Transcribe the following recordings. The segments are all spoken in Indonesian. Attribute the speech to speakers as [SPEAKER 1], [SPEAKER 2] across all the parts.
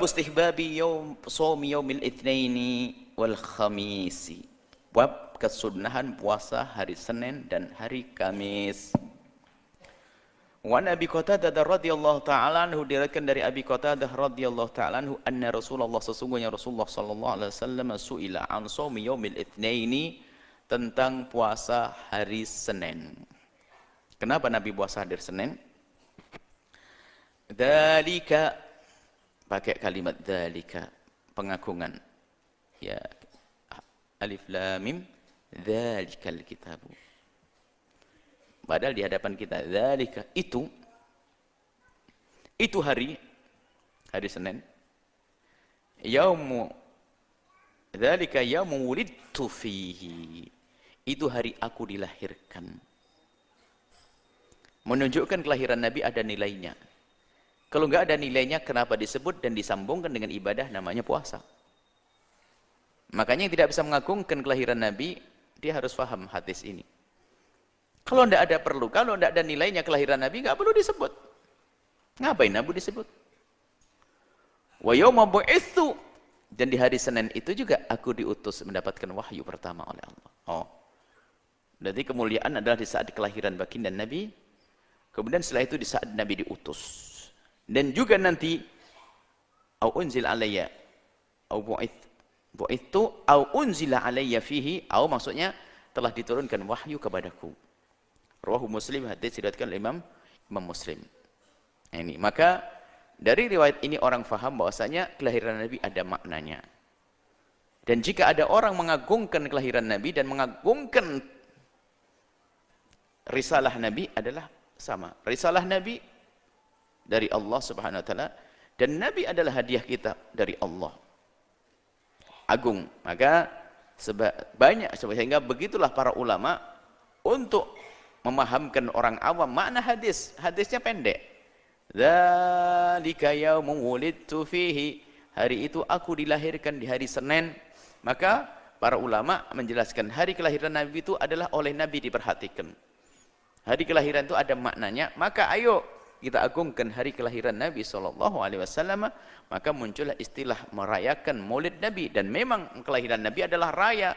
[SPEAKER 1] Bab istihbabi shaumi yaumil itsnaini wal khamisi. Bab kesunahan puasa hari Senin dan hari Kamis. Wa Abi Qatadah radhiyallahu ta'ala anhu, diriwayatkan dari Abi Qatadah radhiyallahu ta'ala anhu, anna Rasulullah, sesungguhnya Rasulullah sallallahu alaihi wasallam, suila an shaumi yaumil itsnaini, tentang puasa hari Senin. Kenapa Nabi puasa hari Senin? Dzalika, pakai kalimat dzalika, pengagungan. Ya, alif lam mim, dzalikal kitabu. Padahal di hadapan kita dzalika, itu hari Senin. Yaumu dzalika yaumu wulidtu fihi. Itu hari aku dilahirkan. Menunjukkan kelahiran Nabi ada nilainya. Kalau enggak ada nilainya, kenapa disebut dan disambungkan dengan ibadah namanya puasa? Makanya yang tidak bisa mengagungkan kelahiran Nabi, dia harus paham hadis ini. Kalau tidak ada perlu, kalau tidak ada nilainya kelahiran Nabi, nggak perlu disebut. Ngapain Nabi disebut? Wa yauma bu'itsu, dan di hari Senin itu juga aku diutus mendapatkan wahyu pertama oleh Allah. Oh, berarti kemuliaan adalah di saat kelahiran baginda Nabi, kemudian setelah itu di saat Nabi diutus, dan juga nanti au unzil alayya au bu'itsu au unzila alayya fihi, au maksudnya telah diturunkan wahyu kepadaku. Rawahu Muslim, hadis diriwayatkan oleh Imam Muslim. Ini maka dari riwayat ini orang faham bahwasanya kelahiran Nabi ada maknanya. Dan jika ada orang mengagungkan kelahiran Nabi dan mengagungkan risalah Nabi, adalah sama. Risalah Nabi dari Allah Subhanahu wa taala, dan Nabi adalah hadiah kita dari Allah. Agung. Maka banyak, sehingga begitulah para ulama untuk memahamkan orang awam makna hadis. Hadisnya pendek. Dzalika yaumu wulidtu fihi. Hari itu aku dilahirkan di hari Senin. Maka para ulama menjelaskan hari kelahiran Nabi itu adalah oleh Nabi diperhatikan. Hari kelahiran itu ada maknanya. Maka ayo kita agungkan hari kelahiran Nabi SAW. Maka muncullah istilah merayakan Maulid Nabi. Dan memang kelahiran Nabi adalah raya.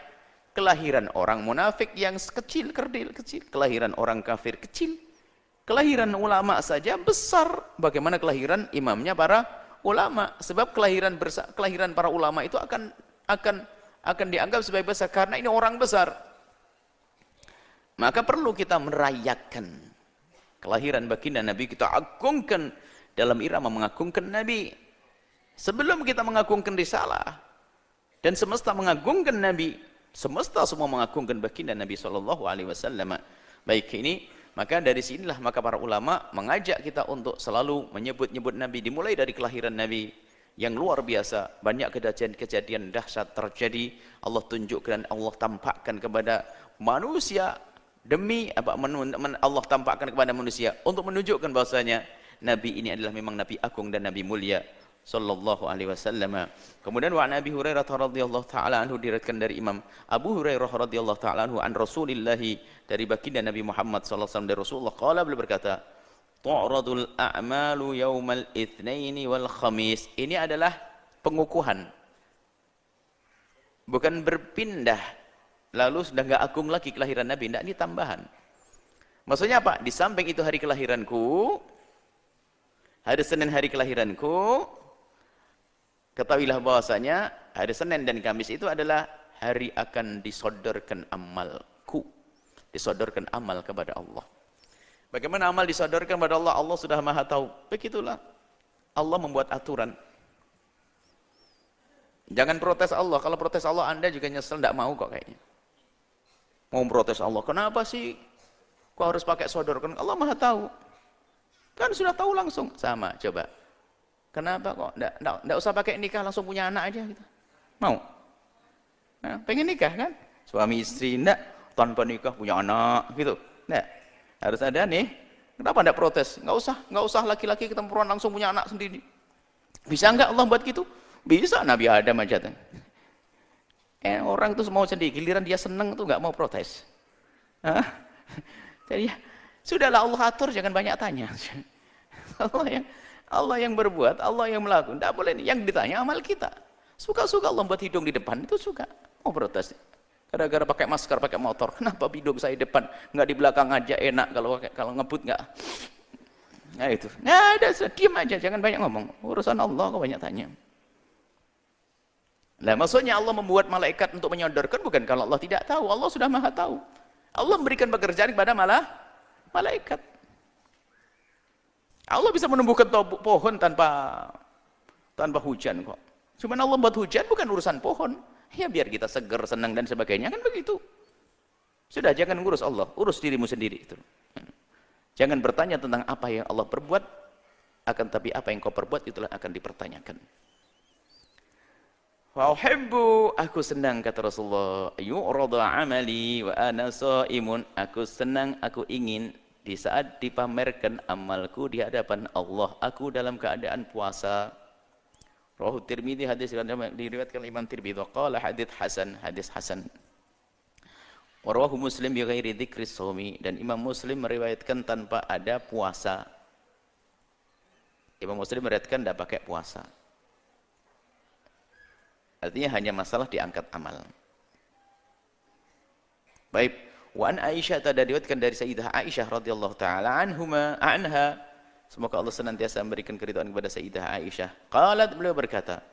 [SPEAKER 1] Kelahiran orang munafik yang kecil, kerdil, kecil. Kelahiran orang kafir kecil. Kelahiran ulama saja besar. Bagaimana kelahiran imamnya para ulama? Sebab kelahiran para ulama itu akan dianggap sebagai besar karena ini orang besar. Maka perlu kita merayakan kelahiran baginda Nabi, kita agungkan dalam irama mengagungkan Nabi. Sebelum kita mengagungkan risalah dan semesta mengagungkan Nabi, semesta semua mengagungkan baginda Nabi SAW. Baik ini, maka dari sinilah maka para ulama mengajak kita untuk selalu menyebut-nyebut Nabi, dimulai dari kelahiran Nabi yang luar biasa. Banyak kejadian-kejadian dahsyat terjadi. Allah tunjukkan, Allah tampakkan kepada manusia demi apa? Allah tampakkan kepada manusia untuk menunjukkan bahwasanya Nabi ini adalah memang Nabi agung dan Nabi mulia sallallahu alaihi wasallam. Kemudian wa Nabi Hurairah radhiyallahu taala anhu, diriwayatkan dari Imam Abu Hurairah radhiyallahu taala anhu an Rasulillah, dari baginda Nabi Muhammad sallallahu alaihi wasallam, dari Rasulullah qala, beliau berkata, tu'radul a'malu yaumal itsnaini wal khamis. Ini adalah pengukuhan, bukan berpindah lalu sudah enggak agung lagi kelahiran Nabi, enggak, ini tambahan. Maksudnya apa? Di samping itu hari kelahiranku, hari Senin hari kelahiranku, ketahuilah bahwasanya hari Senin dan Kamis itu adalah hari akan disodorkan amalku, disodorkan amal kepada Allah. Bagaimana amal disodorkan kepada Allah? Allah sudah maha tahu. Begitulah Allah membuat aturan. Jangan protes Allah. Kalau protes Allah Anda juga nyesel, tidak mau kok kayaknya. Mau protes Allah, kenapa sih kok harus pakai sodorkan? Allah maha tahu. Kan sudah tahu langsung. Sama, coba. Kenapa kok enggak usah pakai nikah, langsung punya anak aja gitu. Mau? Nah, pengen nikah kan? Suami istri enggak tanpa nikah punya anak gitu. Enggak. Harus ada nih. Kenapa enggak protes? Enggak usah laki-laki ketemu perempuan langsung punya anak sendiri. Bisa enggak Allah buat gitu? Bisa. Nabi Adam aja tuh. Orang tuh mau sendiri, giliran dia seneng tuh enggak mau protes. Jadi sudahlah Allah atur, jangan banyak tanya. Allah yang Allah yang berbuat, Allah yang melakukan. Tidak boleh, yang ditanya amal kita. Suka-suka Allah buat hidung di depan, itu suka. Mau protes. Gara-gara pakai masker, pakai motor, kenapa hidung saya depan, nggak di belakang aja enak, kalau ngebut nggak. Nah itu, nah ada, diam aja, jangan banyak ngomong. Urusan Allah kok banyak tanya. Nah maksudnya Allah membuat malaikat untuk menyodorkan, bukan kalau Allah tidak tahu, Allah sudah maha tahu. Allah memberikan pekerjaan kepada malaikat. Allah bisa menumbuhkan pohon tanpa hujan kok. Cuman Allah buat hujan bukan urusan pohon. Ya biar kita seger, senang dan sebagainya, kan begitu. Sudah, jangan ngurus Allah, urus dirimu sendiri itu. Jangan bertanya tentang apa yang Allah perbuat, akan tapi apa yang kau perbuat itulah akan dipertanyakan. Wa uhibbu, aku senang kata Rasulullah, yu'rada amali wa ana shaimun, aku senang, aku ingin di saat dipamerkan amalku di hadapan Allah, aku dalam keadaan puasa. Rawahu Tirmidzi, hadis diriwayatkan Imam Tirmidzi, qala hadits hasan. Wa rawahu Muslim bi ghairi dzikri shaumi, dan Imam Muslim meriwayatkan tanpa ada puasa. Imam Muslim meriwayatkan tidak pakai puasa. Artinya hanya masalah diangkat amal. Baik, wa an Aisyah, diriwayatkan dari Sayyidah Aisyah radhiyallahu taala anha, semoga Allah senantiasa memberikan keridhaan kepada Sayyidah Aisyah. Qalat, beliau berkata,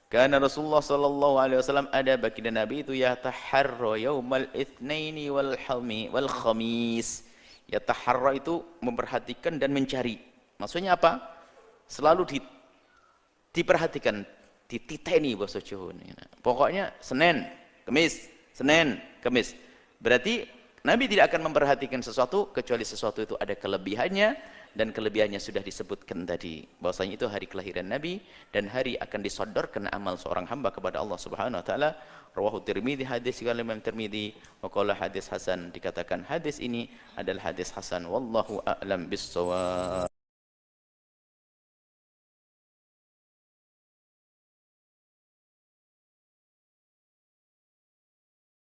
[SPEAKER 1] karena Rasulullah sallallahu alaihi wasallam, ada baginda Nabi itu yataharra yaumal itsnaini wal khamis. Yataharra itu memperhatikan dan mencari. Maksudnya apa? Selalu diperhatikan, dititeni bahasa Jawa. Pokoknya Senin, Kamis. Berarti Nabi tidak akan memperhatikan sesuatu kecuali sesuatu itu ada kelebihannya, dan kelebihannya sudah disebutkan tadi, bahwasanya itu hari kelahiran Nabi dan hari akan disodorkan amal seorang hamba kepada Allah Subhanahu wa taala. Rawahu Tirmidzi, hadis riwayat Imam Tirmidzi, wa qala hadis hasan, dikatakan hadis ini adalah hadis hasan. Wallahu a'lam bissawab.